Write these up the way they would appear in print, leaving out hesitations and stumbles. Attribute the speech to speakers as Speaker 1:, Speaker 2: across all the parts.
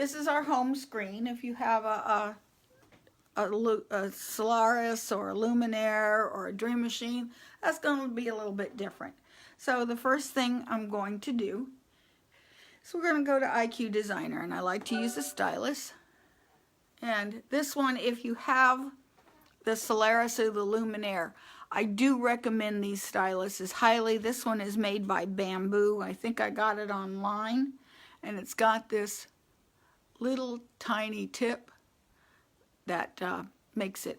Speaker 1: this is our home screen. If you have a Solaris or a Luminaire or a Dream Machine, that's going to be a little bit different. So the first thing I'm going to do is we're going to go to IQ Designer, and I like to use a stylus. And this one, if you have the Solaris or the Luminaire, I do recommend these styluses highly. This one is made by Bamboo. I think I got it online, and it's got this little tiny tip that makes it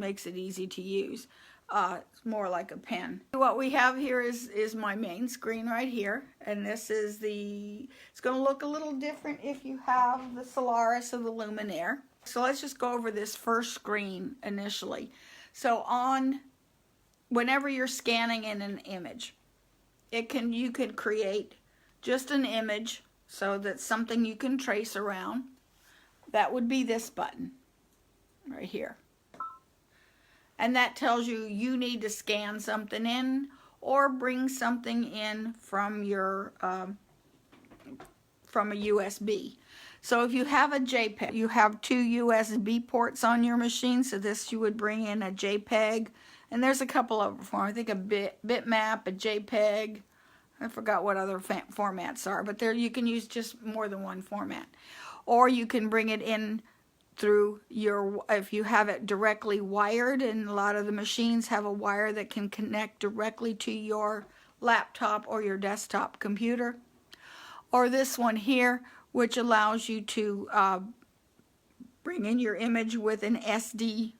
Speaker 1: easy to use. It's more like a pen. What we have here is my main screen right here, and this is it's going to look a little different if you have the Solaris or the Luminaire. So let's just go over this first screen initially. So whenever you're scanning in an image, you could create just an image so that's something you can trace around. That would be this button right here. And that tells you need to scan something in or bring something in from from a USB. So if you have a JPEG, you have 2 USB ports on your machine, so this you would bring in a JPEG, and there's a couple of them. I think a bitmap, a JPEG, I forgot what other formats are, but there you can use just more than one format. Or you can bring it in through if you have it directly wired, and a lot of the machines have a wire that can connect directly to your laptop or your desktop computer. Or this one here, which allows you to bring in your image with an SD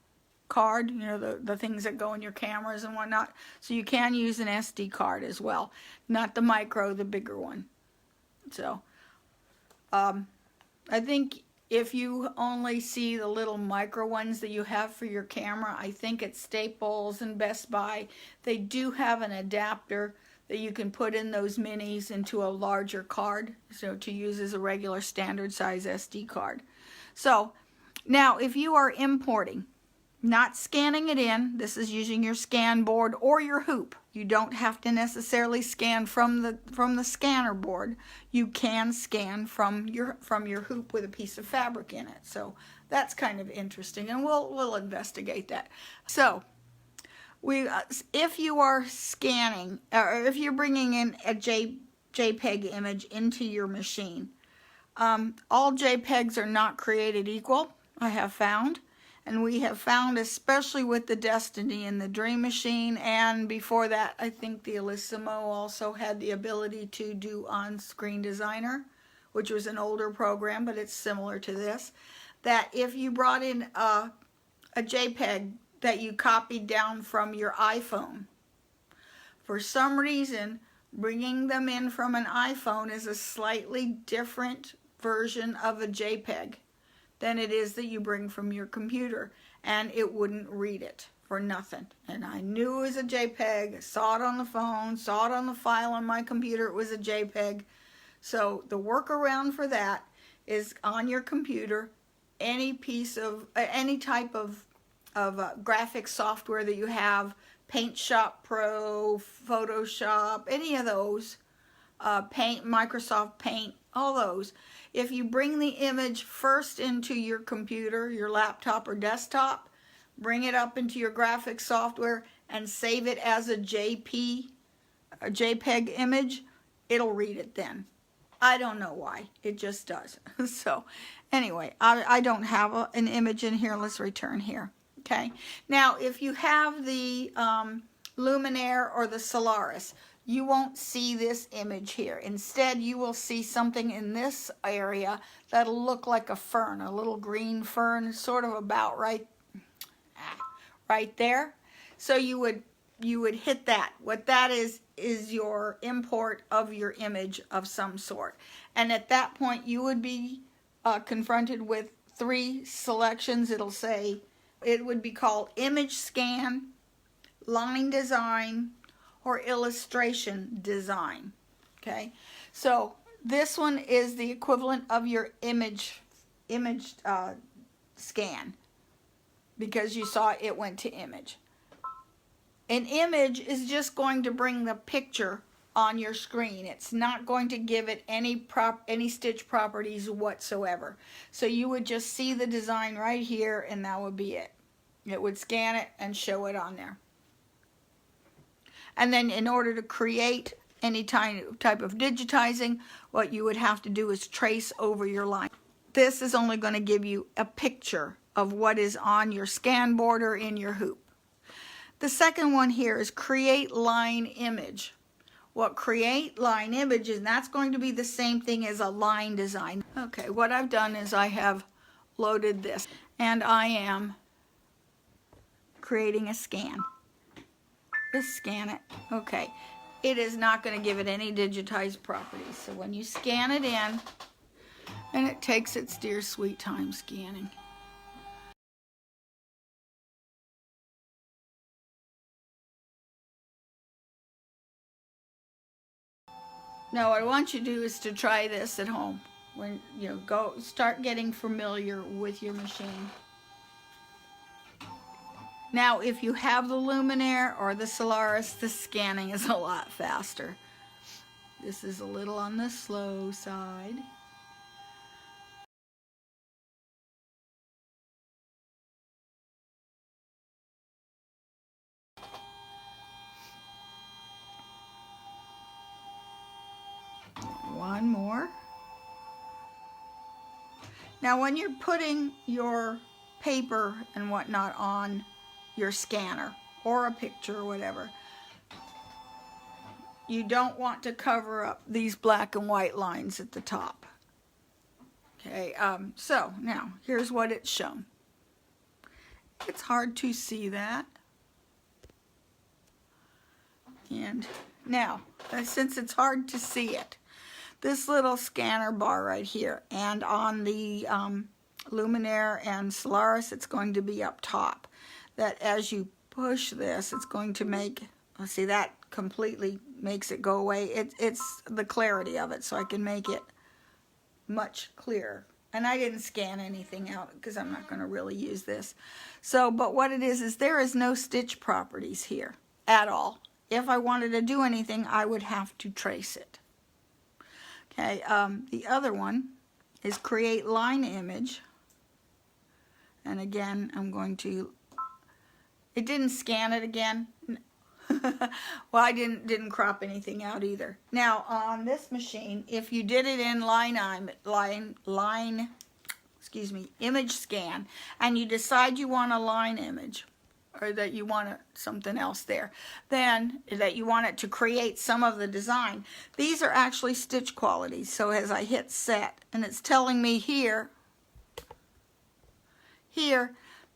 Speaker 1: card, you know, the things that go in your cameras and whatnot. So you can use an SD card as well, not the micro, the bigger one. So I think if you only see the little micro ones that you have for your camera, I think at Staples and Best Buy, they do have an adapter that you can put in those minis into a larger card, so to use as a regular standard size SD card. So now if you are importing, not scanning it in, this is using your scan board or your hoop. You don't have to necessarily scan from the scanner board. You can scan from your hoop with a piece of fabric in it. So that's kind of interesting, and we'll investigate that. So if you are scanning, or if you're bringing in a JPEG image into your machine, all JPEGs are not created equal, I have found. And we have found, especially with the Destiny and the Dream Machine, and before that, I think the Elissimo also had the ability to do on-screen designer, which was an older program, but it's similar to this, that if you brought in a JPEG that you copied down from your iPhone, for some reason, bringing them in from an iPhone is a slightly different version of a JPEG than it is that you bring from your computer, and it wouldn't read it for nothing. And I knew it was a JPEG, saw it on the phone, saw it on the file on my computer, it was a JPEG. So the workaround for that is on your computer, any type of graphic software that you have, Paint Shop Pro, Photoshop, any of those, Paint, Microsoft Paint, all those. If you bring the image first into your computer, your laptop or desktop, bring it up into your graphics software and save it as a JPEG image, it'll read it then. I don't know why, it just does. So anyway, I don't have an image in here. Let's return here. Okay, now if you have the Luminaire or the Solaris, you won't see this image here. Instead, you will see something in this area that'll look like a fern, a little green fern, sort of about right there. So you would hit that. What that is your import of your image of some sort. And at that point, you would be confronted with 3 selections. It would be called image scan, line design, or illustration design. Okay, so this one is the equivalent of your image scan, because you saw it went to image. An image is just going to bring the picture on your screen. It's not going to give it any stitch properties whatsoever. So you would just see the design right here, and that would be it. It would scan it and show it on there. And then in order to create any type of digitizing, what you would have to do is trace over your line. This is only going to give you a picture of what is on your scan board or in your hoop. The second one here is create line image. What create line image is, and that's going to be the same thing as a line design. Okay, what I've done is I have loaded this, and I am creating a scan. Just scan it. Okay, it is not going to give it any digitized properties. So when you scan it in, and it takes its dear sweet time scanning. Now what I want you to do is to try this at home. When you go start getting familiar with your machine. Now if you have the Luminaire or the Solaris, the scanning is a lot faster. This is a little on the slow side. One more. Now when you're putting your paper and whatnot on your scanner or a picture or whatever, you don't want to cover up these black and white lines at the top. Okay, so now here's what it's shown. It's hard to see that. And now, since it's hard to see it, this little scanner bar right here, and on the Luminaire and Solaris, it's going to be up top. That as you push this, it's going to make, let's see, that completely makes it go away. It's the clarity of it, so I can make it much clearer. And I didn't scan anything out because I'm not going to really use this. So, but what it is there is no stitch properties here at all. If I wanted to do anything, I would have to trace it. Okay, the other one is create line image. And again, I'm going to, it didn't scan it again. Well, I didn't crop anything out either. Now, on this machine, if you did it in image scan, and you decide you want a line image, or that you want something else there, then that you want it to create some of the design, these are actually stitch qualities. So as I hit set, and it's telling me here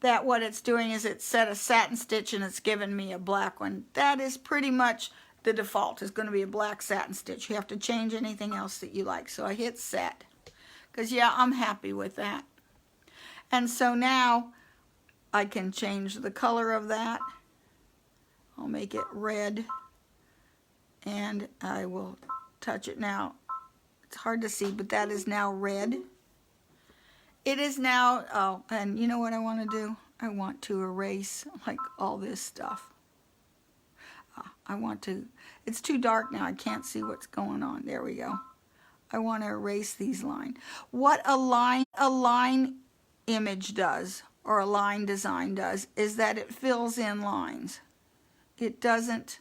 Speaker 1: that what it's doing is it's set a satin stitch and it's given me a black one. That is pretty much the default, is going to be a black satin stitch. You have to change anything else that you like. So I hit set, because yeah, I'm happy with that. And so now I can change the color of that. I'll make it red, and I will touch it now. It's hard to see, but that is now red. It is now, oh, and you know what I want to do? I want to erase like all this stuff. I want to, it's too dark now, I can't see what's going on. There we go. I want to erase these lines. What a line image does, or a line design does, is that it fills in lines. It doesn't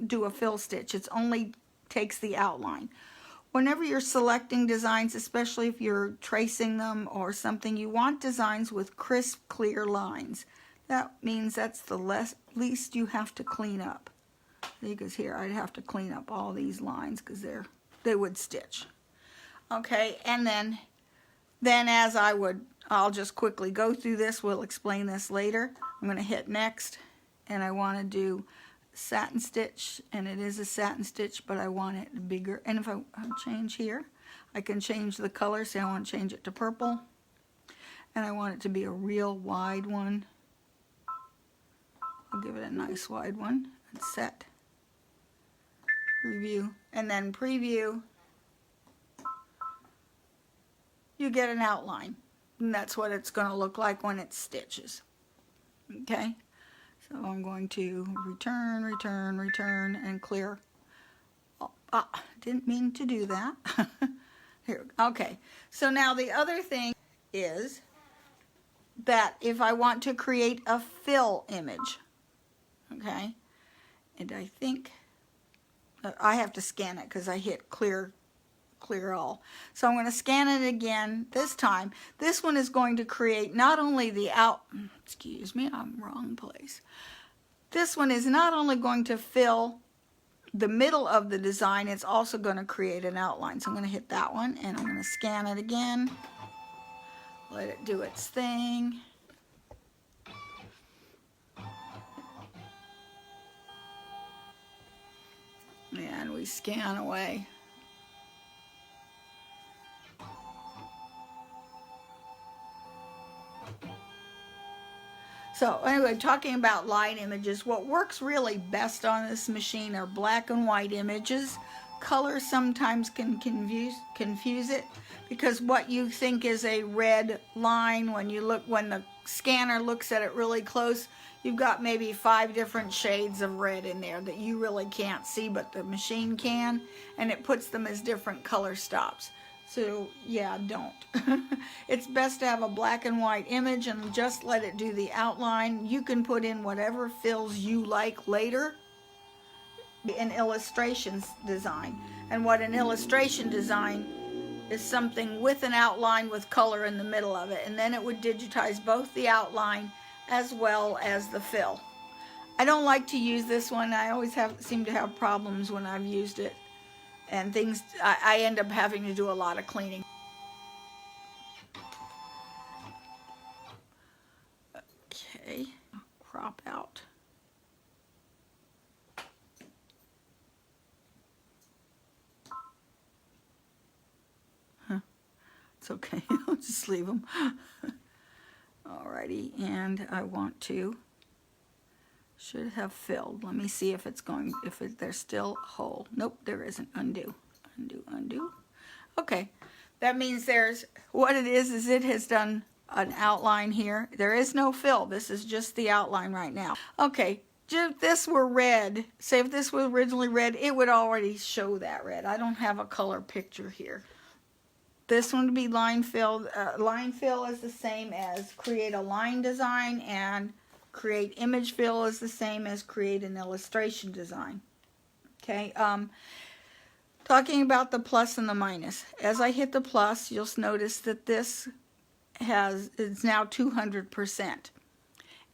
Speaker 1: do a fill stitch. It only takes the outline. Whenever you're selecting designs, especially if you're tracing them or something, you want designs with crisp, clear lines. That means that's the least you have to clean up. Because here I'd have to clean up all these lines because they would stitch. Okay, and then as I'll just quickly go through this. We'll explain this later. I'm going to hit next, and I want to do satin stitch, and it is a satin stitch, but I want it bigger. And if I'll change here, I can change the color. Say I want to change it to purple, and I want it to be a real wide one. I'll give it a nice wide one, and set, preview, and then preview. You get an outline, and that's what it's going to look like when it stitches. Okay, So I'm going to return, return, return, and clear. Oh, didn't mean to do that. Here, okay. So now the other thing is that if I want to create a fill image, okay, and I think I have to scan it because I hit clear all. So I'm going to scan it again this time. This one is going to create not only the excuse me, I'm wrong place. This one is not only going to fill the middle of the design, it's also going to create an outline. So I'm going to hit that one and I'm going to scan it again. Let it do its thing. And we scan away. So anyway, talking about light images, what works really best on this machine are black and white images. Color sometimes can confuse it, because what you think is a red line, when the scanner looks at it really close, you've got maybe 5 different shades of red in there that you really can't see, but the machine can, and it puts them as different color stops. So yeah, don't. It's best to have a black and white image and just let it do the outline. You can put in whatever fills you like later in illustrations design. And what an illustration design is something with an outline with color in the middle of it. And then it would digitize both the outline as well as the fill. I don't like to use this one. I always seem to have problems when I've used it. And things, I end up having to do a lot of cleaning. Okay, crop out. It's okay, I'll just leave them. Alrighty, and I want to, should have filled. Let me see if it's going, there's still whole. Nope, there isn't. Undo, undo, undo. Okay, that means what it is it has done an outline here. There is no fill. This is just the outline right now. Okay, if this were red, say if this was originally red, it would already show that red. I don't have a color picture here. This one would be line fill. Line fill is the same as create a line design, and create image fill is the same as create an illustration design. Okay, talking about the plus and the minus. As I hit the plus, you'll notice that this is now 200%.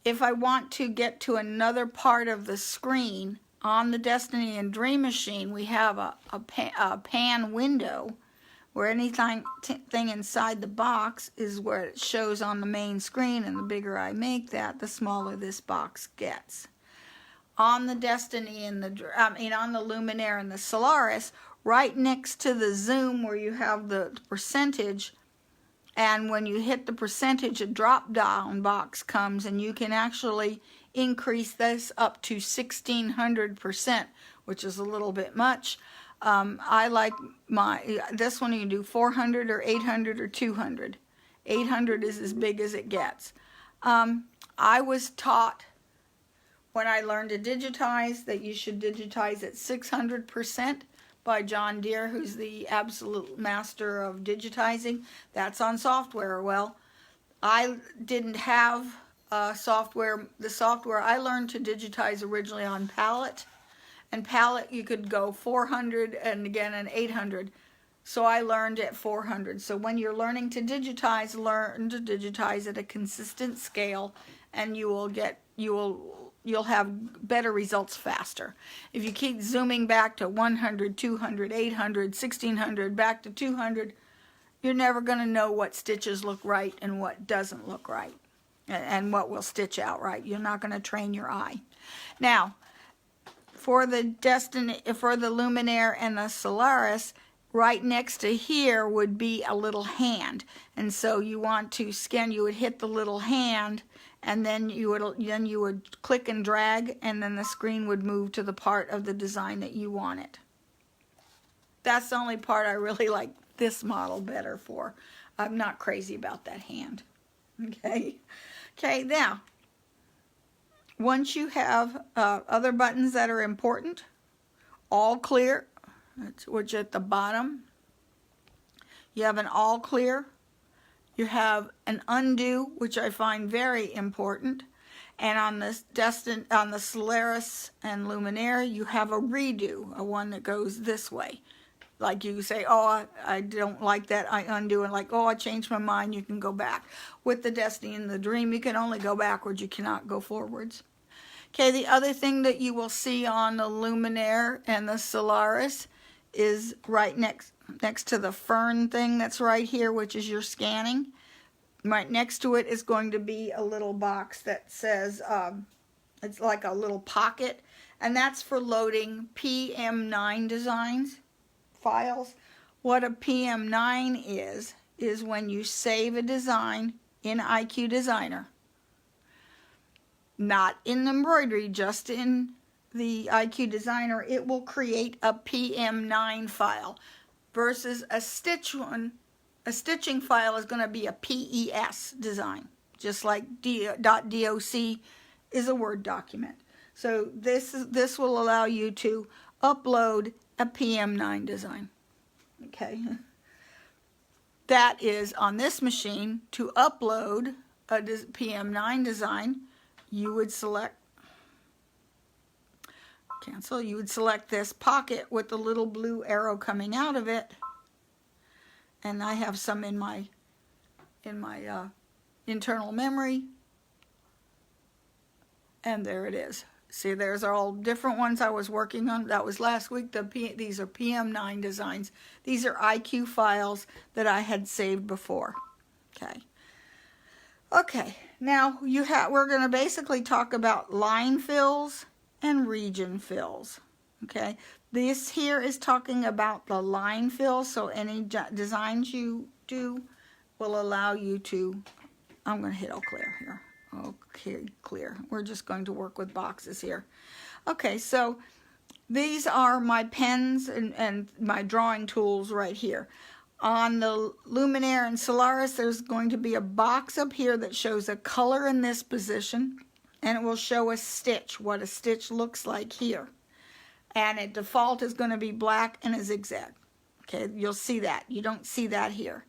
Speaker 1: If I want to get to another part of the screen on the Destiny and Dream machine, we have a pan window where anything inside the box is where it shows on the main screen, and the bigger I make that, the smaller this box gets. On the Destiny and on the Luminaire and the Solaris, right next to the zoom where you have the percentage, and when you hit the percentage, a drop-down box comes, and you can actually increase this up to 1600%, which is a little bit much. I like this one. You can do 400 or 800 or 200. 800 is as big as it gets. I was taught when I learned to digitize that you should digitize at 600% by John Deere, who's the absolute master of digitizing. That's on software. Well, I didn't have software. The software I learned to digitize originally on Palette. And Palette, you could go 400 and again an 800. So I learned at 400. So when you're learning to digitize, learn to digitize at a consistent scale, and you'll have better results faster. If you keep zooming back to 100, 200, 800, 1600, back to 200, you're never going to know what stitches look right and what doesn't look right, and what will stitch out right. You're not going to train your eye. Now, for the Luminaire and the Solaris, right next to here would be a little hand, and so you want to scan. You would hit the little hand, and then you would click and drag, and then the screen would move to the part of the design that you wanted. That's the only part I really like this model better for. I'm not crazy about that hand. Okay, now once you have other buttons that are important, all clear, which at the bottom, you have an all clear, you have an undo, which I find very important, and on the Solaris and Luminaire, you have a redo, a one that goes this way. Like you say, oh, I don't like that, I undo, and like, oh, I changed my mind, you can go back. With the Destiny and the Dream, you can only go backwards, you cannot go forwards. Okay, the other thing that you will see on the Luminaire and the Solaris is right next to the fern thing that's right here, which is your scanning. Right next to it is going to be a little box that says, it's like a little pocket, and that's for loading PM9 designs files. What a PM9 is when you save a design in IQ Designer, not in embroidery, just in the IQ Designer, it will create a PM9 file versus a stitch one. A stitching file is going to be a PES design, just like .doc is a Word document. So this will allow you to upload a PM9 design. Okay, that is on this machine. To upload a PM9 design, you would select cancel. You would select this pocket with the little blue arrow coming out of it, and I have some in my internal memory, and there it is. See, there's all different ones I was working on. That was last week. These are PM9 designs. These are IQ files that I had saved before. Okay, now we're going to basically talk about line fills and region fills. Okay, this here is talking about the line fill, so any designs you do will allow you to, I'm going to hit all clear here. Okay, clear. We're just going to work with boxes here. Okay, so these are my pens and my drawing tools right here. On the Luminaire and Solaris, there's going to be a box up here that shows a color in this position, and it will show a stitch, what a stitch looks like here. And at default is going to be black and a zigzag. Okay, you'll see that. You don't see that here.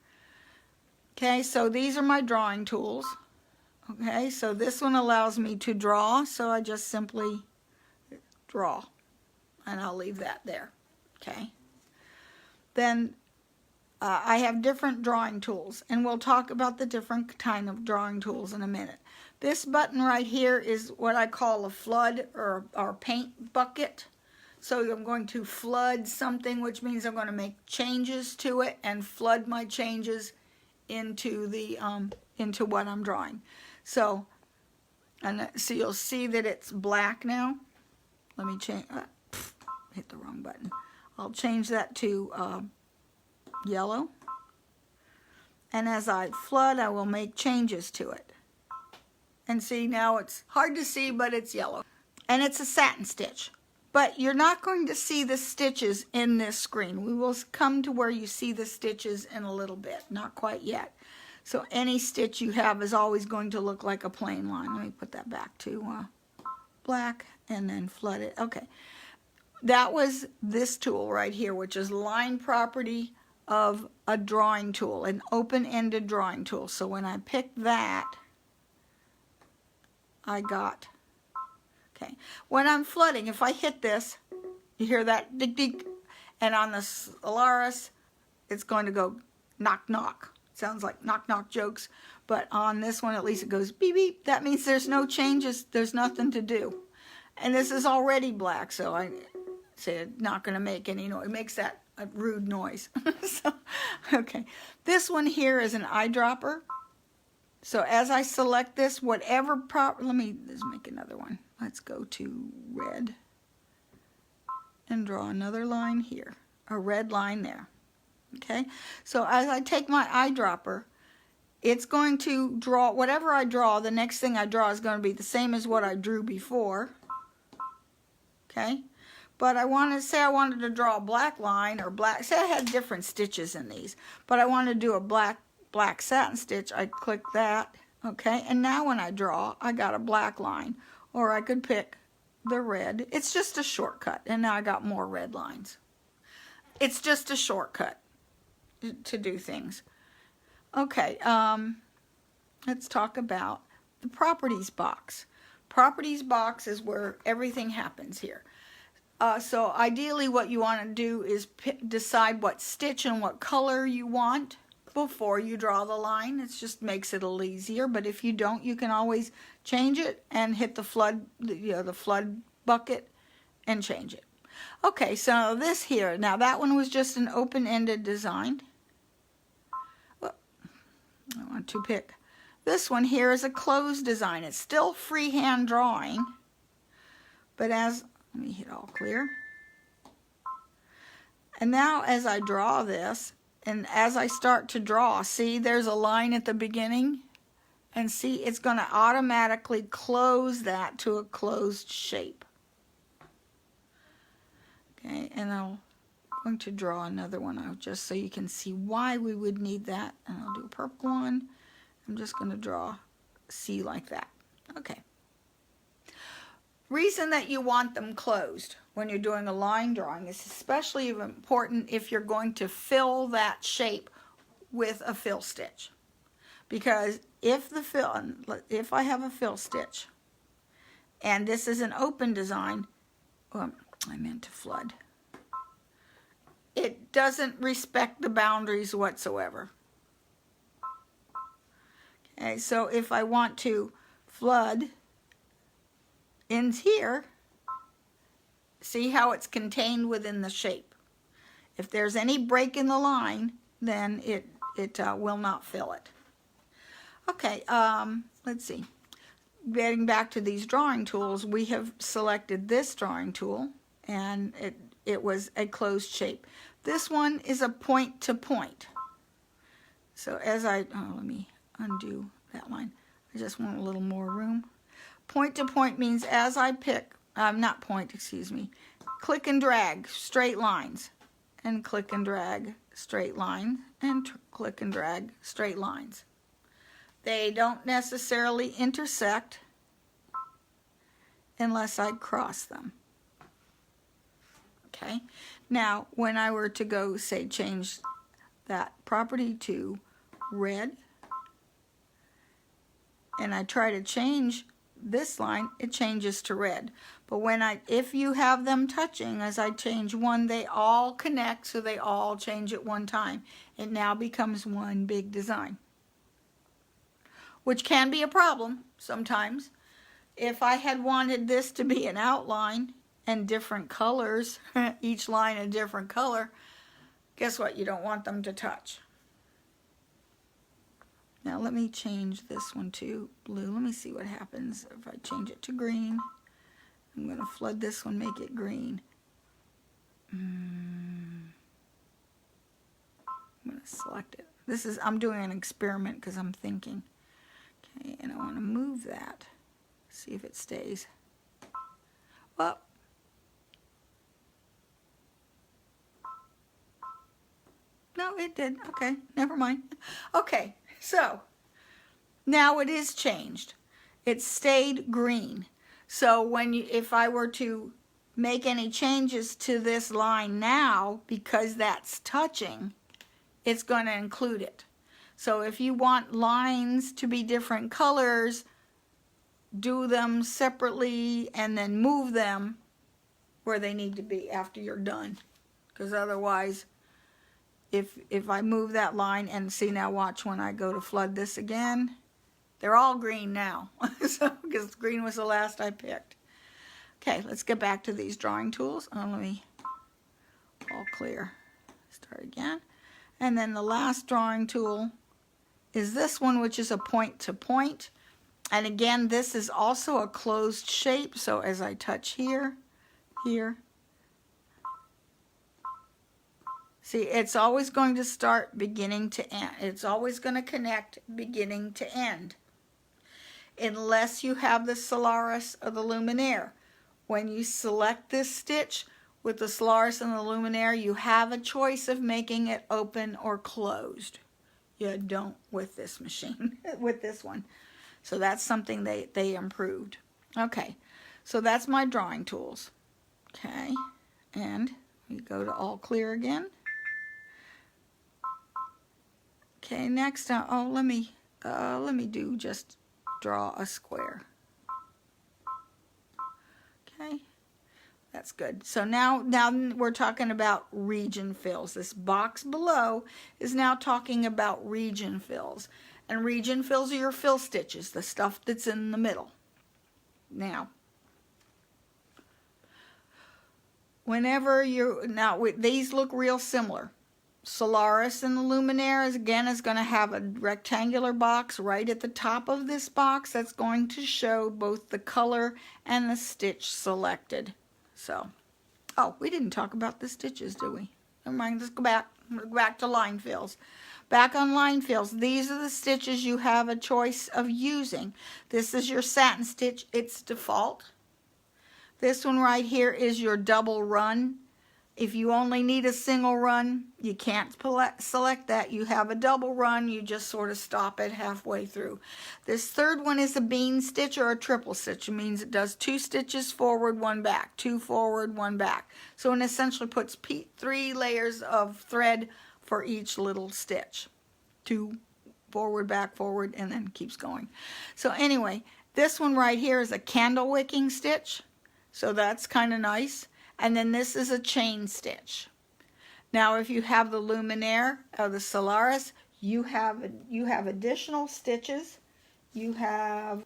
Speaker 1: Okay, so these are my drawing tools. Okay, so this one allows me to draw, so I just simply draw, and I'll leave that there. Okay, then I have different drawing tools, and we'll talk about the different kind of drawing tools in a minute. This button right here is what I call a flood or paint bucket. So I'm going to flood something, which means I'm going to make changes to it and flood my changes into the into what I'm drawing. So you'll see that it's black now. Let me change. Hit the wrong button. I'll change that to yellow. And as I flood, I will make changes to it. And see, now it's hard to see, but it's yellow. And it's a satin stitch. But you're not going to see the stitches in this screen. We will come to where you see the stitches in a little bit. Not quite yet. So any stitch you have is always going to look like a plain line. Let me put that back to black and then flood it. Okay. That was this tool right here, which is line property of a drawing tool, an open-ended drawing tool. So when I picked that, I got, okay. When I'm flooding, if I hit this, you hear that dig dig, and on the Solaris, it's going to go knock knock. Sounds like knock knock jokes, but on this one at least it goes beep beep. That means there's no changes, there's nothing to do. And this is already black, so I say it's not going to make any noise. It makes that a rude noise. So, okay. This one here is an eyedropper. So as I select this, whatever let me just make another one. Let's go to red and draw another line here, a red line there. Okay, so as I take my eyedropper, it's going to draw whatever I draw. The next thing I draw is going to be the same as what I drew before. Okay, but I wanted to draw a black line or black. Say I had different stitches in these, but I wanted to do a black satin stitch. I click that. Okay, and now when I draw, I got a black line. or I could pick the red. It's just a shortcut, and now I got more red lines. It's just a shortcut to do things. Okay, let's talk about the properties box. Properties box is where everything happens here. So ideally what you want to do is decide what stitch and what color you want before you draw the line. It just makes it a little easier, but if you don't, you can always change it and hit the flood, the flood bucket and change it. Okay, so this here, now that one was just an open-ended design. Well, I want to pick. This one here is a closed design. It's still freehand drawing, but let me hit all clear. And now as I draw this, and as I start to draw, see there's a line at the beginning? And see, it's going to automatically close that to a closed shape. Okay, and I'm going to draw another one out just so you can see why we would need that. And I'll do a purple one. I'm just going to draw C like that. Okay. Reason that you want them closed when you're doing a line drawing is especially important if you're going to fill that shape with a fill stitch. Because if I have a fill stitch and this is an open design, I meant to flood, it doesn't respect the boundaries whatsoever. Okay, so if I want to flood in here, see how it's contained within the shape. If there's any break in the line, then it will not fill it. Okay, let's see. Getting back to these drawing tools, we have selected this drawing tool, and it was a closed shape. This one is a point to point. So as let me undo that line. I just want a little more room. Point to point means as I pick, not point, excuse me, click and drag straight lines, and click and drag straight line, and click and drag straight lines. They don't necessarily intersect unless I cross them. Okay, now when I were to go, say, change that property to red, and I try to change this line, it changes to red. But if you have them touching, as I change one, they all connect, so they all change at one time. It now becomes one big design, which can be a problem sometimes. If I had wanted this to be an outline and different colors, each line a different color, guess what? You don't want them to touch. Now let me change this one to blue. Let me see what happens if I change it to green. I'm going to flood this one, make it green. I'm going to select it. I'm doing an experiment because I'm thinking. Okay, and I want to move that. See if it stays. Well, no, it did. Okay, never mind. Okay, so now it is changed. It stayed green. So if I were to make any changes to this line now, because that's touching, it's going to include it. So if you want lines to be different colors, do them separately and then move them where they need to be after you're done. Because otherwise, if I move that line, and see, now watch when I go to flood this again, they're all green now. So, because green was the last I picked. Okay, let's get back to these drawing tools. Let me all clear. Start again. And then the last drawing tool is this one, which is a point to point. And again, this is also a closed shape. So as I touch here, here, see, it's always going to start beginning to end. It's always going to connect beginning to end, unless you have the Solaris or the Luminaire. When you select this stitch with the Solaris and the Luminaire, you have a choice of making it open or closed. You don't with this machine, with this one. So that's something they improved. Okay, so that's my drawing tools. Okay, and we go to all clear again. Okay, next, oh, let me do just draw a square. Okay, that's good. So now we're talking about region fills. This box below is now talking about region fills. And region fills are your fill stitches, the stuff that's in the middle. Now, these look real similar. Solaris and the Luminaire is going to have a rectangular box right at the top of this box that's going to show both the color and the stitch selected. So, oh, we didn't talk about the stitches, did we? Never mind, let's go back to line fills. Back on line fills, these are the stitches you have a choice of using. This is your satin stitch, it's default. This one right here is your double run. If you only need a single run, you can't select that. You have a double run, you just sort of stop it halfway through. This third one is a bean stitch or a triple stitch. It means it does 2 stitches forward, 1 back, 2 forward, 1 back. So it essentially puts 3 layers of thread for each little stitch. 2 forward, back, forward, and then keeps going. So anyway, this one right here is a candle wicking stitch. So that's kind of nice. And then this is a chain stitch. Now if you have the Luminaire or the Solaris, you have additional stitches. You have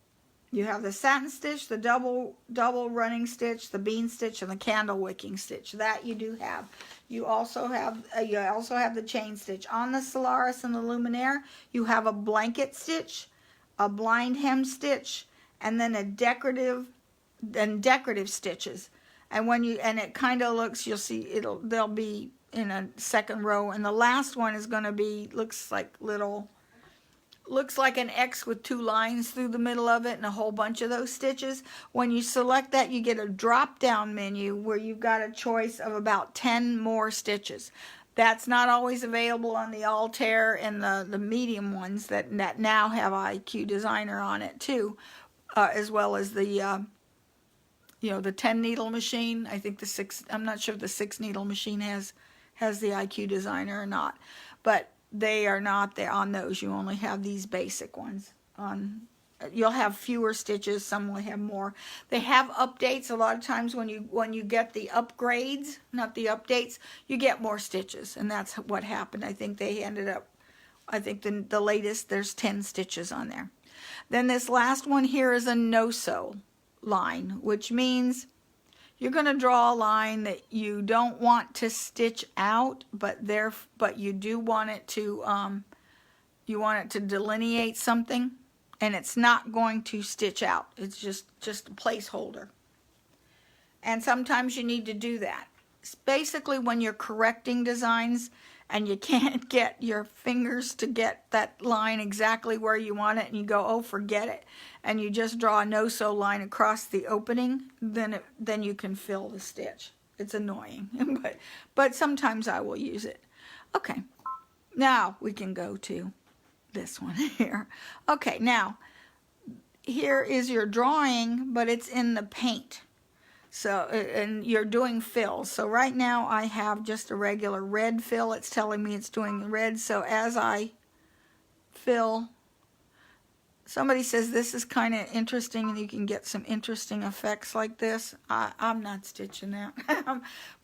Speaker 1: the satin stitch, the double running stitch, the bean stitch, and the candle wicking stitch. That you do have. You also have the chain stitch. On the Solaris and the Luminaire, you have a blanket stitch, a blind hem stitch, and then decorative stitches. And it kind of looks, you'll see they'll be in a second row, and the last one is going to be looks like an X with 2 lines through the middle of it and a whole bunch of those stitches. When you select that, you get a drop down menu where you've got a choice of about 10 more stitches. That's not always available on the Altair and the medium ones that now have IQ Designer on it too, as well as the the 10 needle machine. I think I'm not sure if the 6 needle machine has the IQ Designer or not, but they are not there on those. You only have these basic ones. You'll have fewer stitches, some will have more. They have updates. A lot of times when you get the upgrades, not the updates, you get more stitches, and that's what happened. I think they ended up, the latest, there's 10 stitches on there. Then this last one here is a no-sew line, which means you're going to draw a line that you don't want to stitch out, but you do want it to delineate something, and it's not going to stitch out. It's just a placeholder. And sometimes you need to do that. It's basically when you're correcting designs and you can't get your fingers to get that line exactly where you want it, and you go, oh, forget it, and you just draw a no-sew line across the opening, then you can fill the stitch. It's annoying, but sometimes I will use it. Okay, now we can go to this one here. Okay, now here is your drawing, but it's in the paint. So, and you're doing fills. So right now I have just a regular red fill. It's telling me it's doing red. So as I fill, somebody says this is kind of interesting and you can get some interesting effects like this. I'm not stitching that.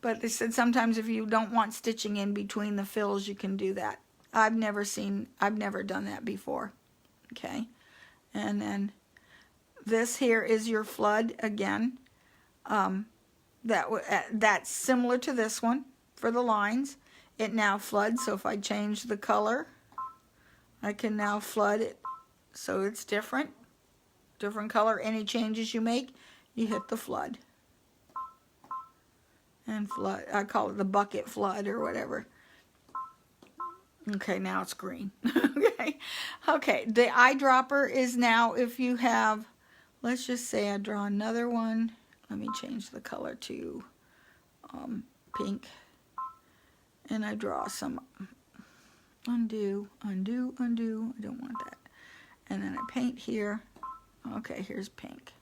Speaker 1: But they said sometimes if you don't want stitching in between the fills, you can do that. I've never done that before. Okay. And then this here is your flood again. That's similar to this one for the lines. It now floods, so if I change the color, I can now flood it so it's different color. Any changes you make, you hit the flood. And flood, I call it the bucket flood or whatever. Okay, now it's green. Okay, the eyedropper is now, if you have, let's just say I draw another one. Let me change the color to pink, and I draw some undo. I don't want that. And then I paint here. Okay, here's pink.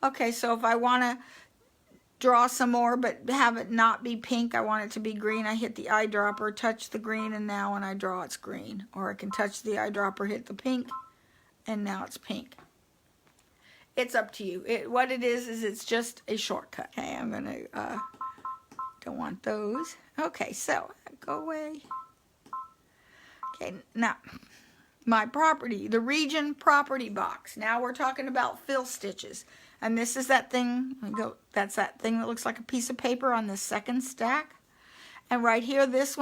Speaker 1: Okay, so if I want to draw some more but have it not be pink, I want it to be green, I hit the eyedropper, touch the green, and now when I draw it's green. Or I can touch the eyedropper, hit the pink, and now it's pink. It's up to you. What it is it's just a shortcut. Okay, I'm gonna don't want those. Okay, so go away. Okay, now my property, the region property box. Now we're talking about fill stitches. And this is that thing, that's that thing that looks like a piece of paper on the second stack. And right here, this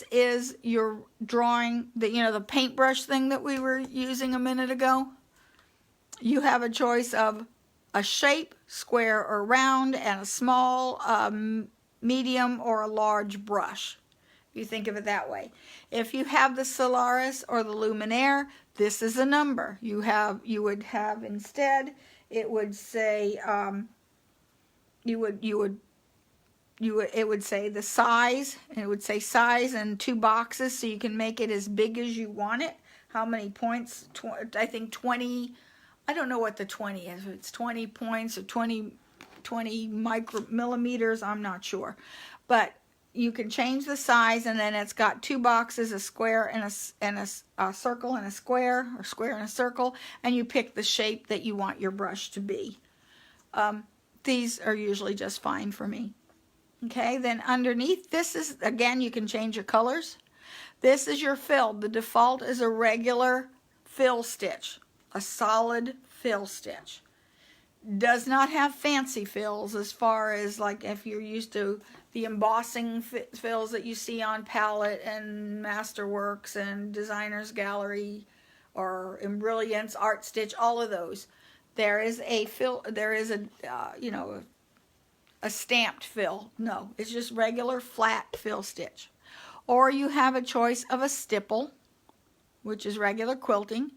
Speaker 1: is your drawing, the paintbrush thing that we were using a minute ago. You have a choice of a shape, square or round, and a small, medium, or a large brush. You think of it that way. If you have the Solaris or the Luminaire, this is a number. You would have instead, it would say it would say the size, and it would say size and 2 boxes, so you can make it as big as you want it. How many points? I think 20. I don't know what the 20 is. If it's 20 points or 20 millimeters, I'm not sure, but you can change the size, and then it's got 2 boxes, a square and a circle and a square, or square and a circle, and you pick the shape that you want your brush to be. These are usually just fine for me. Okay, then underneath, this is, again, you can change your colors. This is your fill. The default is a regular fill stitch, a solid fill stitch. Does not have fancy fills, as far as like if you're used to the embossing fills that you see on Palette and Masterworks and Designer's Gallery or Embrilliance, Art Stitch, all of those. There is a fill, there is a stamped fill. No, it's just regular flat fill stitch. Or you have a choice of a stipple, which is regular quilting.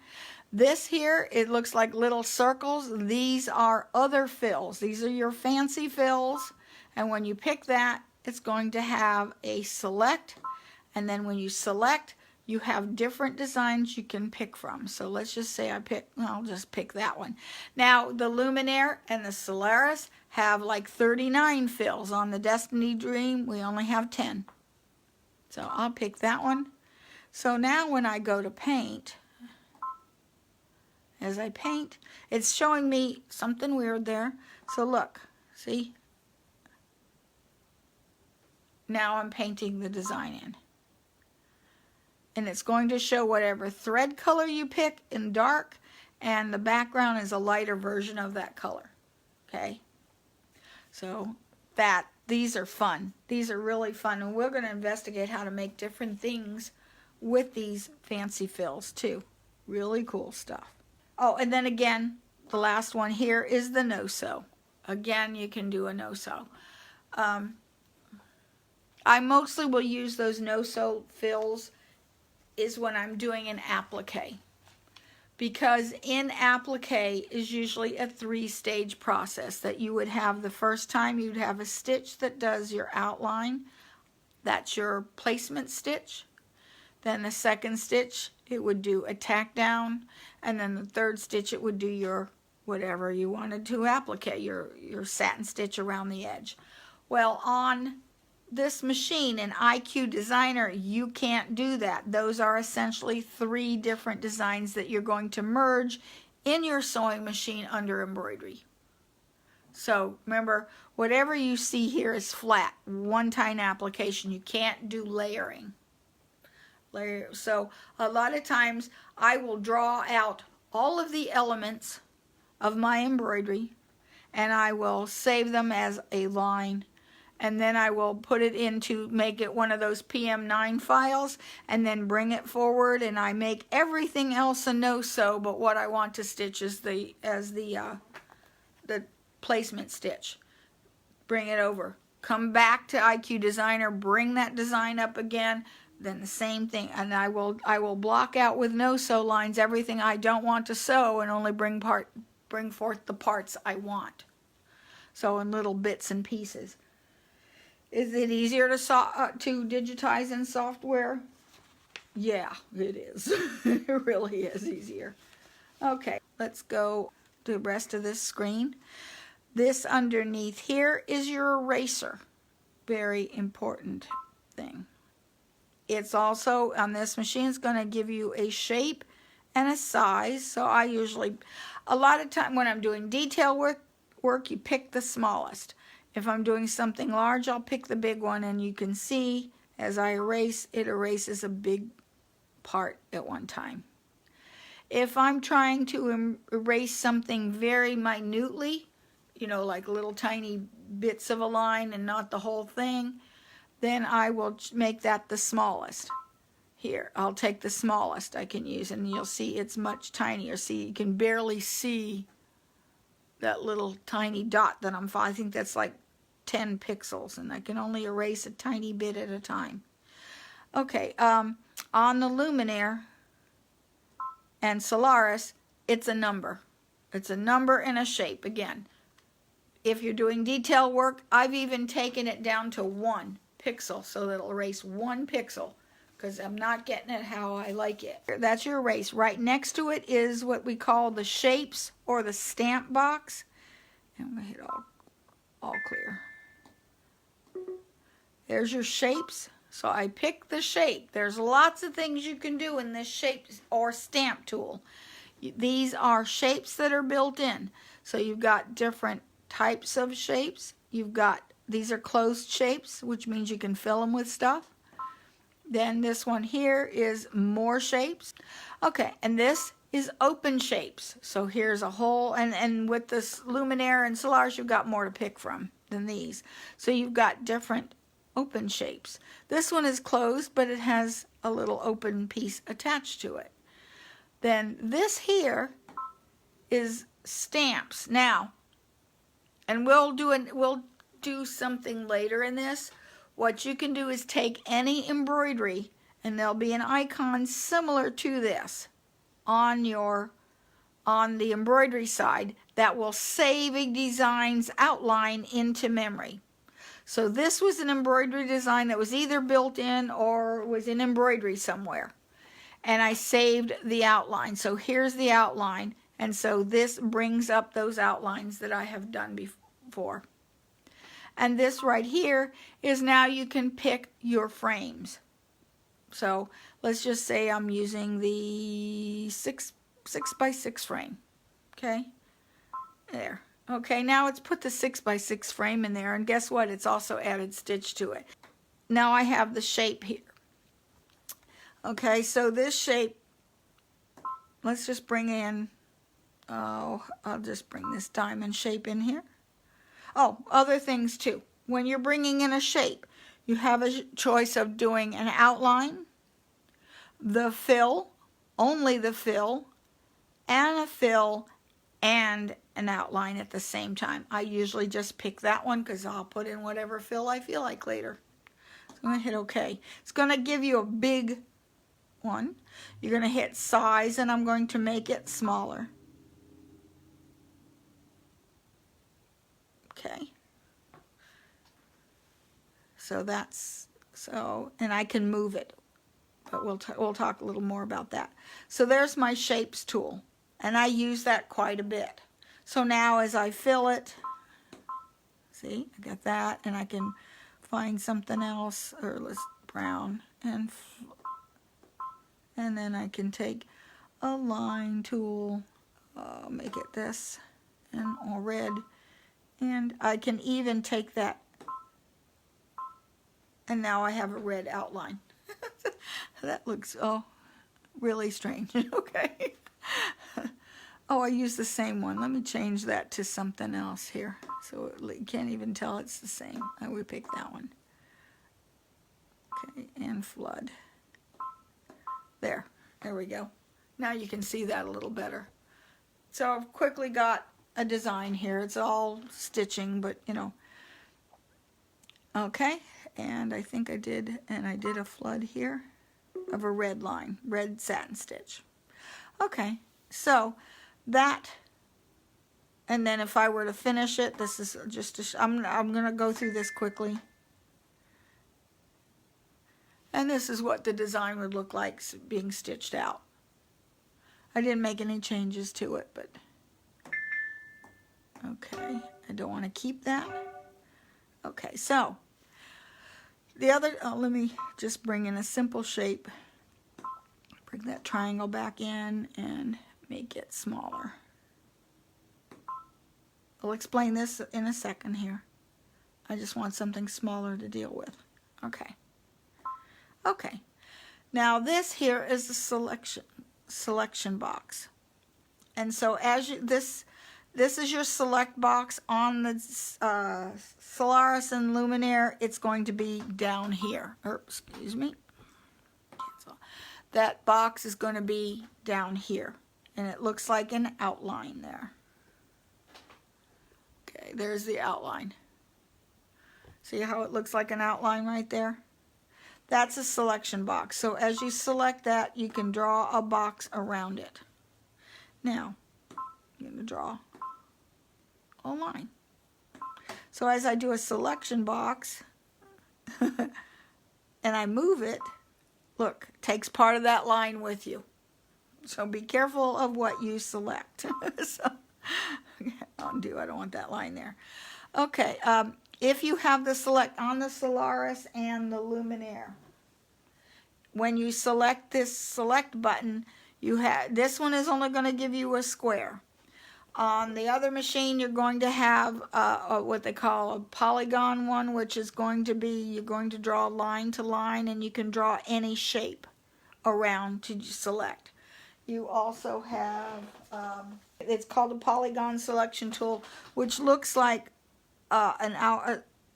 Speaker 1: This here, it looks like little circles. These are other fills. These are your fancy fills. And when you pick that, it's going to have a select. And then when you select, you have different designs you can pick from. So let's just say I'll just pick that one. Now, the Luminaire and the Solaris have like 39 fills. On the Destiny Dream, we only have 10. So I'll pick that one. So now when I go to paint, as I paint, it's showing me something weird there. So look, see? Now I'm painting the design in. And it's going to show whatever thread color you pick in dark, and the background is a lighter version of that color. Okay? So these are fun. These are really fun, and we're going to investigate how to make different things with these fancy fills too. Really cool stuff. Oh, and then again, the last one here is the no-sew. Again, you can do a no-sew. I mostly will use those no-sew fills is when I'm doing an applique. Because in applique is usually a 3-stage process that you would have. The first time you'd have a stitch that does your outline. That's your placement stitch. Then the second stitch, it would do a tack down. And then the third stitch, it would do your whatever you wanted to applique, your satin stitch around the edge. Well, on this machine in IQ Designer, you can't do that. Those are essentially 3 different designs that you're going to merge in your sewing machine under embroidery. So remember, whatever you see here is flat, one-time application. You can't do layering. So a lot of times I will draw out all of the elements of my embroidery, and I will save them as a line, and then I will put it into, make it one of those PM9 files, and then bring it forward, and I make everything else a no-sew, but what I want to stitch is the placement stitch. Bring it over. Come back to IQ Designer, bring that design up again, then the same thing, and I will block out with no-sew lines everything I don't want to sew, and only bring forth the parts I want. So in little bits and pieces. Is it easier to digitize in software? Yeah, it is. It really is easier. Okay, let's go the rest of this screen. This underneath here is your eraser. Very important thing. It's also, on this machine, it's going to give you a shape and a size. So I usually, a lot of time when I'm doing detail work, you pick the smallest. If I'm doing something large, I'll pick the big one, and you can see as I erase, it erases a big part at one time. If I'm trying to erase something very minutely, you know, like little tiny bits of a line and not the whole thing, then I will make that the smallest. Here, I'll take the smallest I can use, and you'll see it's much tinier. See, you can barely see that little tiny dot that I think that's like 10 pixels, and I can only erase a tiny bit at a time. Okay, on the Luminaire and Solaris, it's a number. It's a number and a shape. Again, if you're doing detail work, I've even taken it down to 1 pixel, so that it'll erase 1 pixel, because I'm not getting it how I like it. That's your erase. Right next to it is what we call the shapes or the stamp box. And I'm going to hit all clear. There's your shapes. So I pick the shape. There's lots of things you can do in this shape or stamp tool. These are shapes that are built in. So you've got different types of shapes. These are closed shapes, which means you can fill them with stuff. Then this one here is more shapes. Okay, and this is open shapes. So here's a whole, and with this Luminaire and Solaris, you've got more to pick from than these. So you've got different open shapes. This one is closed, but it has a little open piece attached to it. Then this here is stamps. Now, and we'll do something later in this. What you can do is take any embroidery, and there'll be an icon similar to this on the embroidery side that will save a design's outline into memory. So this was an embroidery design that was either built in or was in embroidery somewhere. And I saved the outline. So here's the outline. And so this brings up those outlines that I have done before. And this right here is now you can pick your frames. So let's just say I'm using the 6 by 6 frame. Okay, there. Okay, now it's put the 6 by 6 frame in there, and guess what? It's also added stitch to it. Now I have the shape here. Okay, so this shape, let's just bring in, I'll just bring this diamond shape in here. Oh, other things too. When you're bringing in a shape, you have a choice of doing an outline, the fill, only the fill, and a fill, and an outline at the same time. I usually just pick that one because I'll put in whatever fill I feel like later. So I'm going to hit OK. It's going to give you a big one. You're going to hit size, and I'm going to make it smaller. Okay. So that's, and I can move it, but we'll talk a little more about that. So there's my shapes tool, and I use that quite a bit. So now as I fill it, see, I got that, and I can find something else, or let's brown, and then I can take a line tool, make it this, and all red, and I can even take that, and now I have a red outline. That looks, really strange. Okay. Oh, I used the same one. Let me change that to something else here. So you can't even tell it's the same. I would pick that one. Okay, and flood. There we go. Now you can see that a little better. So I've quickly got a design here. It's all stitching, but you know. Okay, and I think I did a flood here of a red line, red satin stitch. Okay, so that, and then if I were to finish it, this is just I'm going to go through this quickly. And this is what the design would look like being stitched out. I didn't make any changes to it, but Okay, I don't want to keep that. Okay, so the other, let me just bring in a simple shape. Bring that triangle back in and make it smaller. I'll explain this in a second here. I just want something smaller to deal with. Okay. Okay. Now this here is the selection box. And so as you, this is your select box on the Solaris and Luminaire. It's going to be down here. Or, excuse me. That box is going to be down here. And it looks like an outline there. Okay, there's the outline. See how it looks like an outline right there? That's a selection box. So as you select that, you can draw a box around it. Now, I'm going to draw a line. So as I do a selection box, and I move it, look, it takes part of that line with you. So be careful of what you select. So, undo, I don't want that line there. Okay, if you have the select on the Solaris and the Luminaire, when you select this select button, you have, this one is only going to give you a square. On the other machine, you're going to have what they call a polygon one, which is going to be, you're going to draw line to line, and you can draw any shape around to select. You also have, it's called a polygon selection tool, which looks like an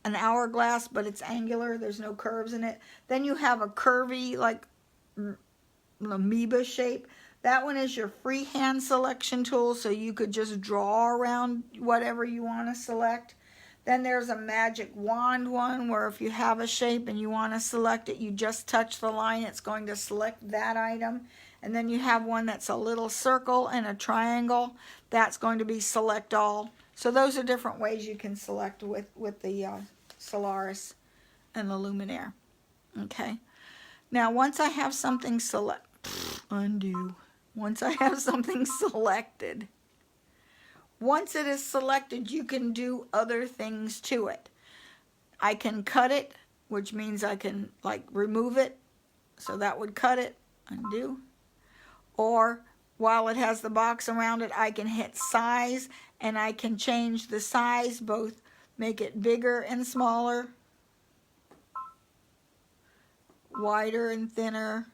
Speaker 1: hourglass, but it's angular. There's no curves in it. Then you have a curvy, like amoeba shape. That one is your freehand selection tool, so you could just draw around whatever you want to select. Then there's a magic wand one, where if you have a shape and you want to select it, you just touch the line, it's going to select that item. And then you have one that's a little circle and a triangle. That's going to be select all. So those are different ways you can select with the Solaris and the Luminaire. Okay. Now once I have something undo. Once I have something selected, once it is selected, you can do other things to it. I can cut it, which means I can like remove it. So that would cut it, undo. Or while it has the box around it, I can hit size, and I can change the size, both make it bigger and smaller, wider and thinner,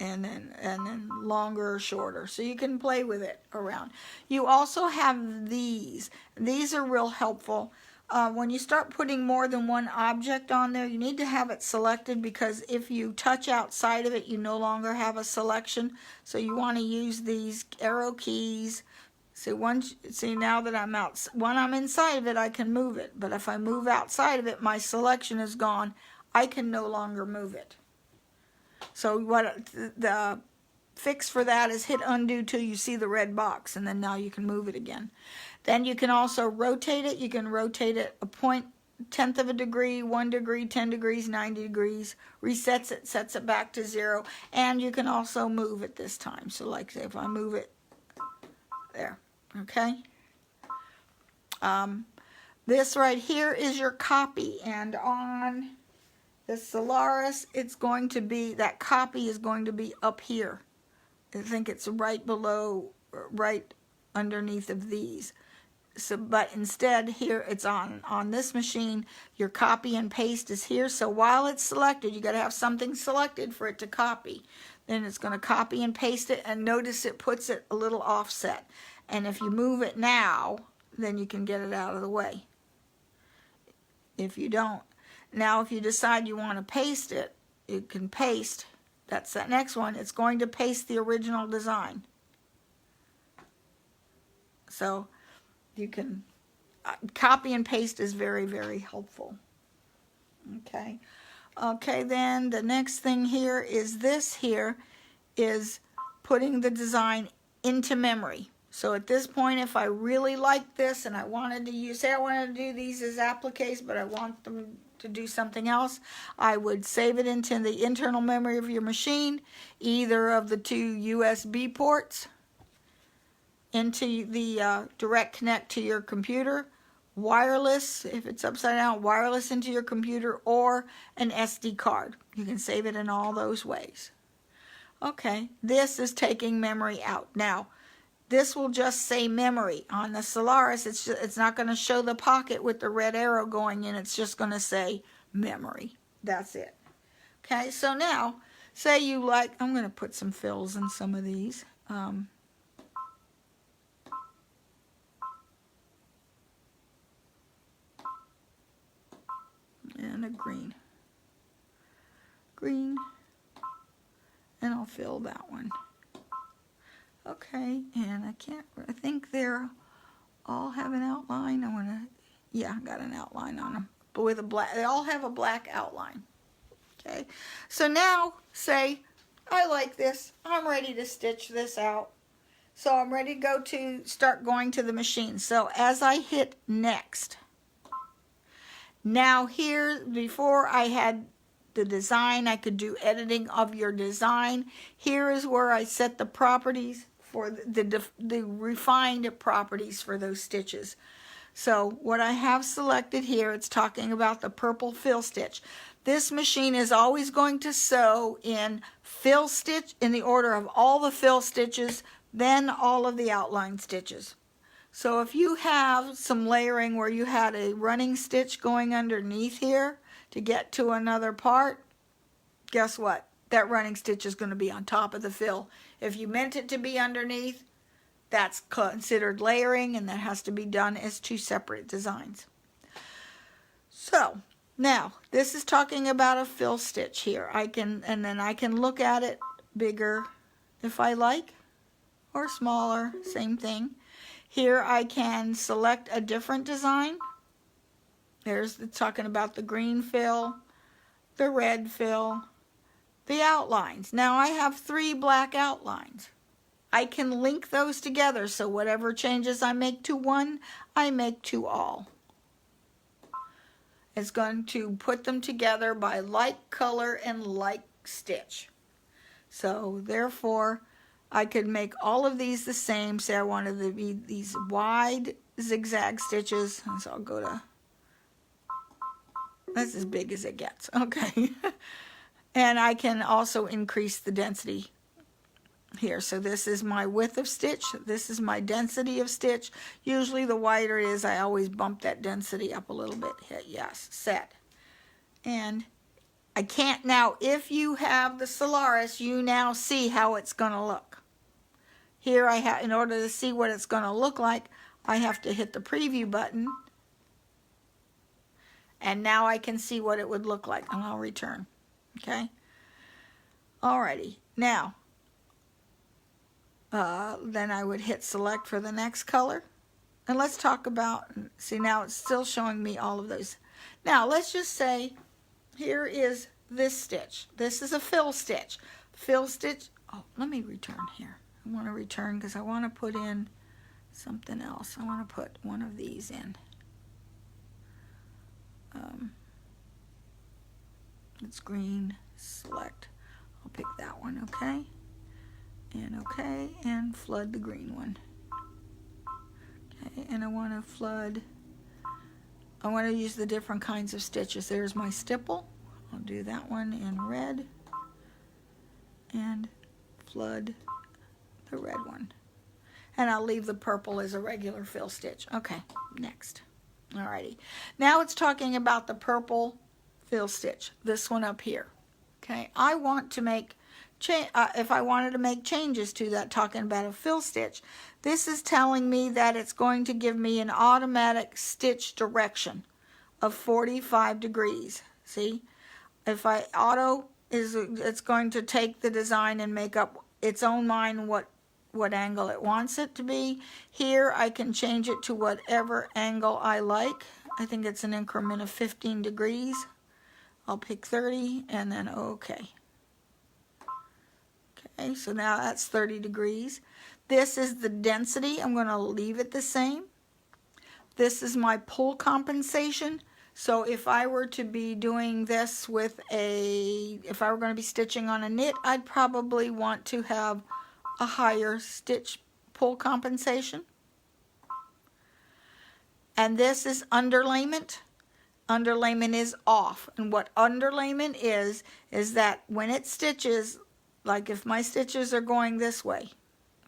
Speaker 1: and then longer or shorter. So you can play with it around. You also have these. These are real helpful. When you start putting more than one object on there, you need to have it selected, because if you touch outside of it, you no longer have a selection. So you want to use these arrow keys. See now that I'm out, when I'm inside of it, I can move it. But if I move outside of it, my selection is gone. I can no longer move it. So what the fix for that is hit undo till you see the red box, and then now you can move it again. Then you can also rotate it. You can rotate it a point, 1/10 of a degree, 1 degree, 10 degrees, 90 degrees, resets it, sets it back to 0, and you can also move it this time. So like say if I move it there, okay? This right here is your copy, and on the Solaris, it's going to be, that copy is going to be up here. I think it's right below, right underneath of these. So, but instead here it's on this machine, your copy and paste is here. So while it's selected, you got to have something selected for it to copy. Then it's going to copy and paste it, and notice it puts it a little offset. And if you move it now, then you can get it out of the way. If you don't. Now if you decide you want to paste it, you can paste. That's that next one. It's going to paste the original design. So you can copy and paste is very, very helpful. Okay. Okay, then the next thing here is this here is putting the design into memory. So at this point, if I really like this and I wanted to use, say I wanted to do these as appliques, but I want them to do something else, I would save it into the internal memory of your machine, either of the two USB ports, into the direct connect to your computer, wireless, if it's upside down, wireless into your computer, or an SD card. You can save it in all those ways. Okay, this is taking memory out. Now, this will just say memory. On the Solaris, it's not going to show the pocket with the red arrow going in. It's just going to say memory. That's it. Okay, so now, say you like, I'm going to put some fills in some of these. And a green. Green. And I'll fill that one. Okay, and I think they're all have an outline. I got an outline on them. But with a black, they all have a black outline. Okay, so now, say, I like this. I'm ready to stitch this out. So I'm ready to start going to the machine. So as I hit next, now here, before I had the design, I could do editing of your design. Here is where I set the properties for the refined properties for those stitches. So what I have selected here, it's talking about the purple fill stitch. This machine is always going to sew in fill stitch in the order of all the fill stitches, then all of the outline stitches. So if you have some layering where you had a running stitch going underneath here to get to another part, guess what? That running stitch is going to be on top of the fill. If you meant it to be underneath, that's considered layering, and that has to be done as two separate designs. So now this is talking about a fill stitch here. And then I can look at it bigger if I like, or smaller, same thing. Here I can select a different design. It's talking about the green fill, the red fill, the outlines. Now I have 3 black outlines. I can link those together, so whatever changes I make to one, I make to all. It's going to put them together by like color and like stitch. So therefore, I could make all of these the same. Say I wanted to be these wide zigzag stitches. So I'll go to, that's as big as it gets. Okay. And I can also increase the density here. So this is my width of stitch. This is my density of stitch. Usually the wider it is, I always bump that density up a little bit. Hit yes, set. And I can't now, if you have the Solaris, you now see how it's going to look. Here I have, in order to see what it's going to look like, I have to hit the preview button. And now I can see what it would look like, and I'll return. Okay? Alrighty. Now, then I would hit select for the next color. And let's talk about, see now it's still showing me all of those. Now let's just say, here is this stitch. This is a fill stitch. Fill stitch, oh, let me return here. I want to return because I want to put in something else. I want to put one of these in. It's green, select. I'll pick that one, okay? And flood the green one. Okay, and I want to flood, I want to use the different kinds of stitches. There's my stipple. I'll do that one in red and flood the red one. And I'll leave the purple as a regular fill stitch. Okay, next. Alrighty. Now it's talking about the purple fill stitch, this one up here. Okay, I want to make, if I wanted to make changes to that, talking about a fill stitch, this is telling me that it's going to give me an automatic stitch direction of 45 degrees. See, if I auto it's going to take the design and make up its own mind what angle it wants it to be. Here I can change it to whatever angle I like. I think it's an increment of 15 degrees. I'll pick 30 and then okay. Okay, so now that's 30 degrees. This is the density. I'm going to leave it the same. This is my pull compensation. So if I were to be doing this with if I were going to be stitching on a knit, I'd probably want to have a higher stitch pull compensation. And this is underlayment. Underlayment is off. And what underlayment is that when it stitches, like if my stitches are going this way,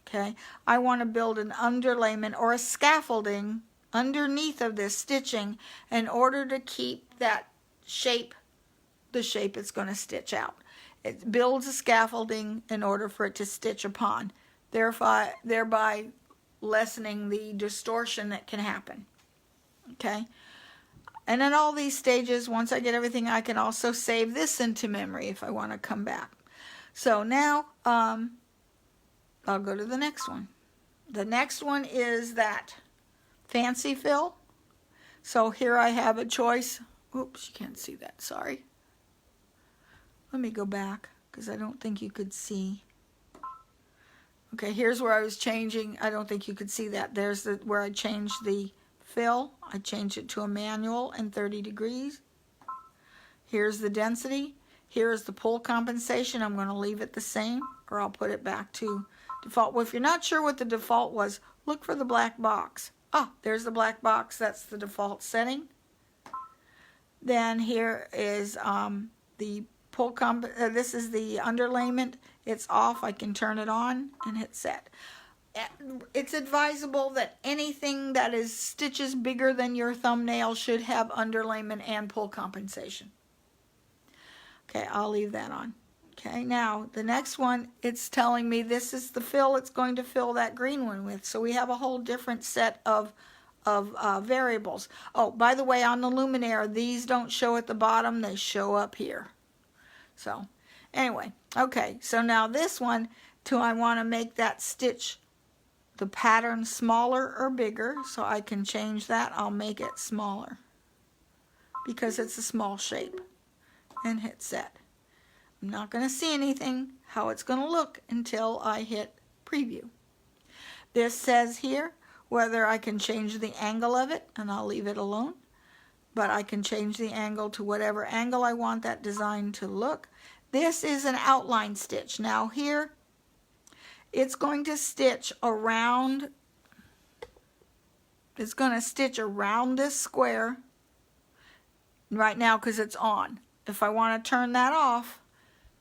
Speaker 1: okay, I want to build an underlayment or a scaffolding underneath of this stitching in order to keep that shape, the shape it's going to stitch out. It builds a scaffolding in order for it to stitch upon, thereby lessening the distortion that can happen. Okay, and in all these stages, once I get everything, I can also save this into memory if I want to come back. So now I'll go to the next one. The next one is that fancy fill. So here I have a choice. Oops, you can't see that, sorry. Let me go back because I don't think you could see. Okay, here's where I was changing. I don't think you could see that. There's where I changed the fill. I changed it to a manual and 30 degrees. Here's the density. Here's the pull compensation. I'm going to leave it the same, or I'll put it back to default. Well, if you're not sure what the default was, look for the black box. Ah, there's the black box. That's the default setting. Then here is the pull this is the underlayment. It's off. I can turn it on and hit set. It's advisable that anything that is stitches bigger than your thumbnail should have underlayment and pull compensation. Okay, I'll leave that on. Okay, now the next one, it's telling me this is the fill it's going to fill that green one with. So we have a whole different set of variables. Oh, by the way, on the Luminaire, these don't show at the bottom, they show up here. So anyway, okay, so now this one, I want to make that stitch, the pattern, smaller or bigger, so I can change that. I'll make it smaller because it's a small shape, and hit set. I'm not going to see anything how it's going to look until I hit preview. This says here whether I can change the angle of it, and I'll leave it alone, but I can change the angle to whatever angle I want that design to look. This is an outline stitch. Now here it's going to stitch around, it's going to stitch around this square right now because it's on. If I want to turn that off,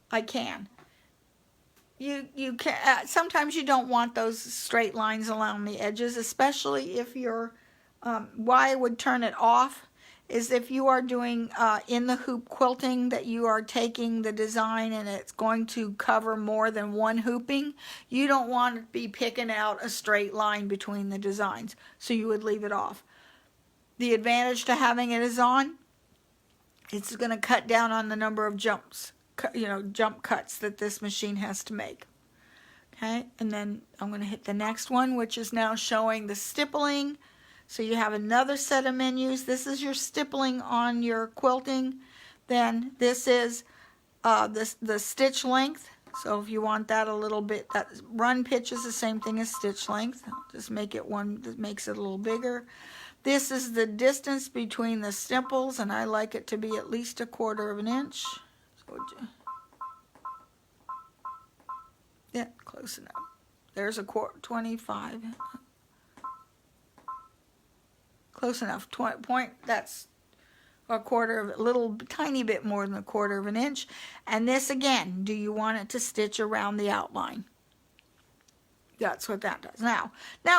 Speaker 1: I can. You can. Sometimes you don't want those straight lines along the edges, especially if you're, why I would turn it off is if you are doing in the hoop quilting, that you are taking the design and it's going to cover more than one hooping, you don't want to be picking out a straight line between the designs, so you would leave it off. The advantage to having it is on, it's going to cut down on the number of jumps, jump cuts that this machine has to make. Okay, and then I'm going to hit the next one, which is now showing the stippling. So you have another set of menus. This is your stippling on your quilting. Then this is the stitch length. So if you want that a little bit, that run pitch is the same thing as stitch length. Just make it one that makes it a little bigger. This is the distance between the stipples, and I like it to be at least 1/4 of an inch. So, yeah, close enough. There's a 25. Close enough. That's 1/4 of a little tiny bit more than 1/4 of an inch. And this again, do you want it to stitch around the outline? That's what that does. Now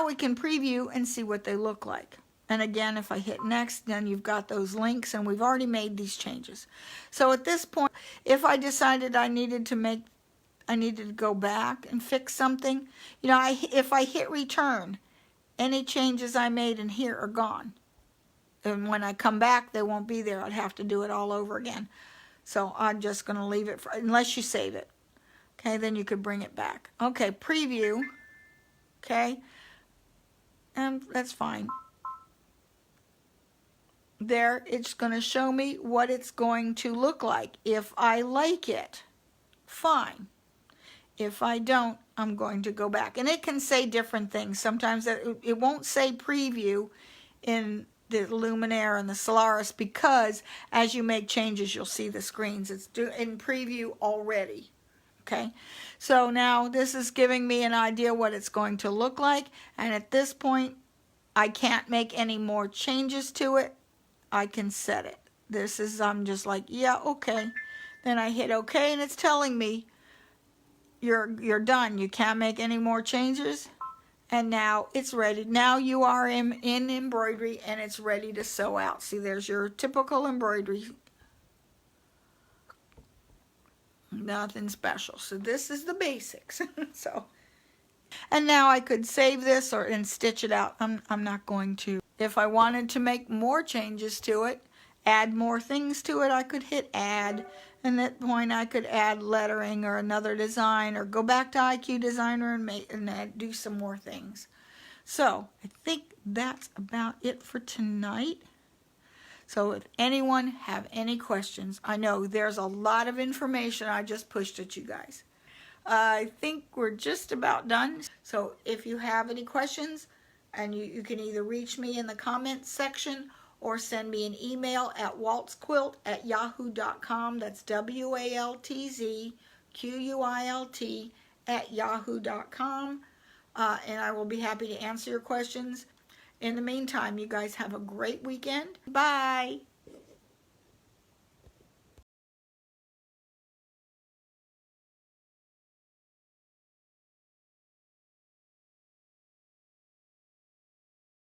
Speaker 1: we can preview and see what they look like. And again, if I hit next, then you've got those links, and we've already made these changes. So at this point, if I decided I needed to go back and fix something, if I hit return, any changes I made in here are gone. And when I come back, they won't be there. I'd have to do it all over again. So I'm just going to leave it, unless you save it. Okay, then you could bring it back. Okay, preview. Okay, and that's fine. There, it's going to show me what it's going to look like. If I like it, fine. If I don't, I'm going to go back. And it can say different things. Sometimes it won't say preview in the Luminaire and the Solaris, because as you make changes, you'll see the screens. It's in preview already. Okay, so now this is giving me an idea what it's going to look like, and at this point I can't make any more changes to it. I can set it. This is, I'm just like, yeah, okay. Then I hit okay, and it's telling me you're done. You can't make any more changes. And now it's ready. Now you are in embroidery, and it's ready to sew out. See, there's your typical embroidery. Nothing special. So this is the basics. So, and now I could save this and stitch it out. I'm not going to. If I wanted to make more changes to it, add more things to it, I could hit add. And at that point I could add lettering or another design, or go back to IQ Designer and do some more things. So I think that's about it for tonight. So if anyone have any questions, I know there's a lot of information I just pushed at you guys. I think we're just about done. So if you have any questions, and you can either reach me in the comments section or send me an email at waltzquilt@yahoo.com. That's WALTZQUILT@yahoo.com. And I will be happy to answer your questions. In the meantime, you guys have a great weekend. Bye.